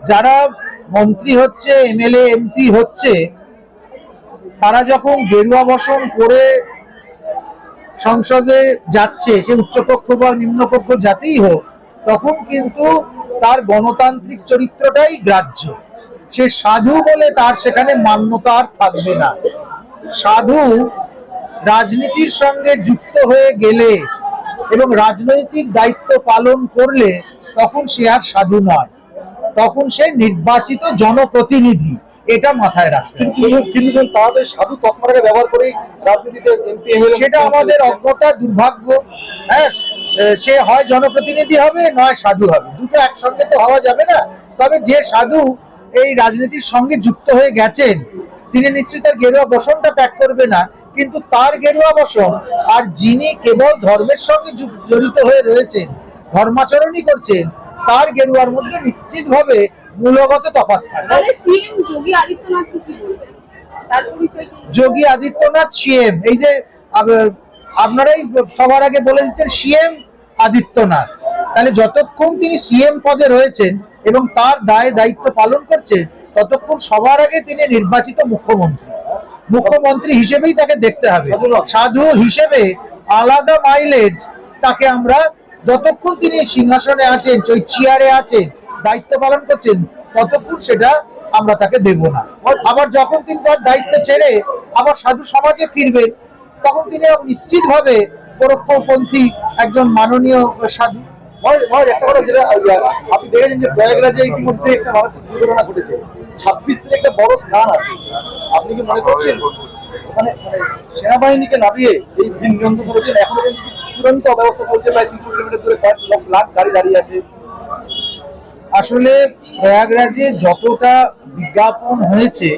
যারা মন্ত্রী হচ্ছে, এমএলএ এমপি হচ্ছে, তারা যখন গেরুয়া বসন করে সংসদে যাচ্ছে, সে উচ্চকক্ষ বা নিম্নকক্ষ যাতেই হোক, তখন কিন্তু তার গণতান্ত্রিক চরিত্রটাই গ্রাহ্য। সে সাধু বলে তার সেখানে মান্যতা আর থাকবে না। সাধু রাজনীতির সঙ্গে যুক্ত হয়ে গেলে এবং রাজনৈতিক দায়িত্ব পালন করলে তখন সে আর সাধু নয়, তখন সে নির্বাচিত জনপ্রতিনিধি। এটা মাথায় রাখতে কিন্তু তাদের সাধু তকমাটাকে ব্যবহার করে রাজনীতিতে এমপি এমএলএ, সেটা আমাদের অজ্ঞতা, দুর্ভাগ্য। হ্যাঁ, সে হয় জনপ্রতিনিধি হবে, নয় সাধু হবে, দুটো একসঙ্গে তো হওয়া যাবে না। তবে যে সাধু এই রাজনীতির সঙ্গে যুক্ত হয়ে গেছেন, তিনি নিশ্চয়ই তার গেরুয়া বসনটা ত্যাগ করবে না। কিন্তু তার গেরুয়া বসন আর যিনি কেবল ধর্মের সঙ্গে জড়িত হয়ে রয়েছেন, ধর্মাচরণই করছেন, তার গেরুয়ার মধ্যে নিশ্চিতভাবে মূলগত তফাৎ থাকে। সিএম যোগী আদিত্যনাথ কি বলবেন? তার পরিচয় কি? যোগী আদিত্যনাথ সিএম, এই যে আপনারাই সবার আগে বলে দিচ্ছেন সিএম আদিত্যনাথ, তাহলে যতক্ষণ তিনি সিএম পদে রয়েছেন এবং তার দায় দায়িত্ব পালন করছেন, ততক্ষণ সবার আগে তিনি নির্বাচিত মুখ্যমন্ত্রী হিসেবেই তাকে দেখতে হবে। সাধু হিসেবে আলাদা মাইলেজ তাকে আমরা, যতক্ষণ তিনি সিংহাসনে আছেন, চেয়ারে আছেন, দায়িত্ব পালন করছেন, ততক্ষণ সেটা আমরা তাকে দেব না। আবার যখন তিনি তার দায়িত্ব ছেড়ে আবার সাধু সমাজে ফিরবেন, তখন তিনি নিশ্চিতভাবে পরোক্ষপন্থী একজন মাননীয় সাধু। আপনি দেখেছেন যে প্রয়াগরাজে ইতিমধ্যে একটা মারাত্মক দুর্ঘটনা ঘটেছে। 26 থেকে একটা বড় স্নান আছে। আপনি কি মনে করছেন ওখানে সেনাবাহিনীকে নামিয়ে এই ভিড় নিয়ন্ত্রণ করেছেন? এখনো কিন্তু চূড়ান্ত অব্যবস্থা চলছে, প্রায় 300 কিলোমিটার দূরে কয়েক লাখ গাড়ি দাঁড়িয়ে আছে। আসলে প্রয়াগরাজে যতটা বিজ্ঞাপন হয়েছে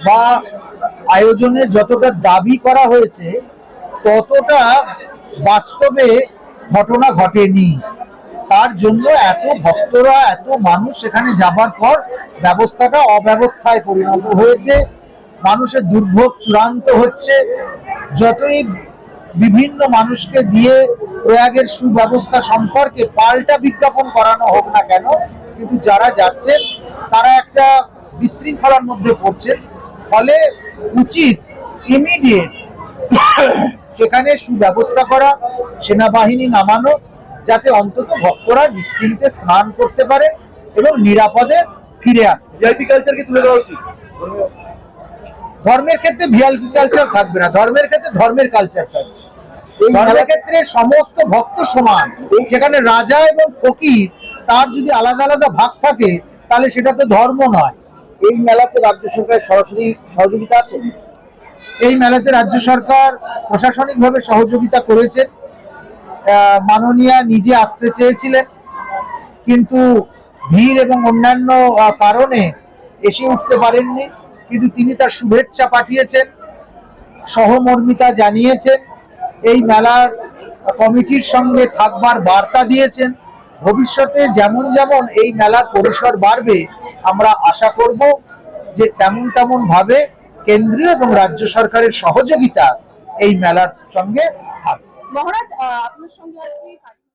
বা আয়োজনের যতটা দাবি করা হয়েছে, ততটা বাস্তবে ঘটনা ঘটেনি। তার জন্য এত ভক্তরা, এত মানুষ সেখানে যাবার পর ব্যবস্থাটা অব্যবস্থায় পরিণত হয়েছে। মানুষের দুর্ভোগ চূড়ান্ত হচ্ছে। যতই বিভিন্ন মানুষকে দিয়ে প্রয়াগের সুব্যবস্থা সম্পর্কে পাল্টা বিজ্ঞাপন করানো হোক না কেন, কিন্তু যারা যাচ্ছেন তারা একটা বিশৃঙ্খলার মধ্যে পড়ছেন। ফলে উচিত ইমিডিয়েট সেখানে সুব্যবস্থা করা, সেনাবাহিনী নামানো, যাতে অন্তত ভক্তরা নিশ্চিন্তে স্নান করতে পারে এবং নিরাপদে ফিরে আসতে। ভিআইপি কালচারকে তুলে দেওয়া উচিত। ধর্মের ক্ষেত্রে ভিআইপি কালচার থাকবে না, ধর্মের ক্ষেত্রে ধর্মের কালচার থাকবে। ধর্মের ক্ষেত্রে সমস্ত ভক্ত সমান। সেখানে রাজা এবং ফকির তার যদি আলাদা আলাদা ভাগ থাকে, তাহলে সেটা তো ধর্ম নয়। এই মেলাতে রাজ্য সরকারের সরাসরি সহযোগিতা আছে। এই মেলাতে রাজ্য সরকার প্রশাসনিকভাবে সহযোগিতা করেছে। মাননীয়া নিজে আসতে চেয়েছিলেন, কিন্তু ভিড় এবং অন্যান্য কারণে এসে উঠতে পারেননি। কিন্তু তিনি তার শুভেচ্ছা পাঠিয়েছেন, সহমর্মিতা জানিয়েছেন, এই মেলার কমিটির সঙ্গে থাকবার বার্তা দিয়েছেন। ভবিষ্যতে যেমন যেমন এই মেলার পরিসর বাড়বে, আমরা আশা করব যে তেমন তেমন ভাবে কেন্দ্রীয় এবং রাজ্য সরকারের সহযোগিতা এই মেলার সঙ্গে থাকবে। মহারাজ, আপনার সঙ্গে আজকে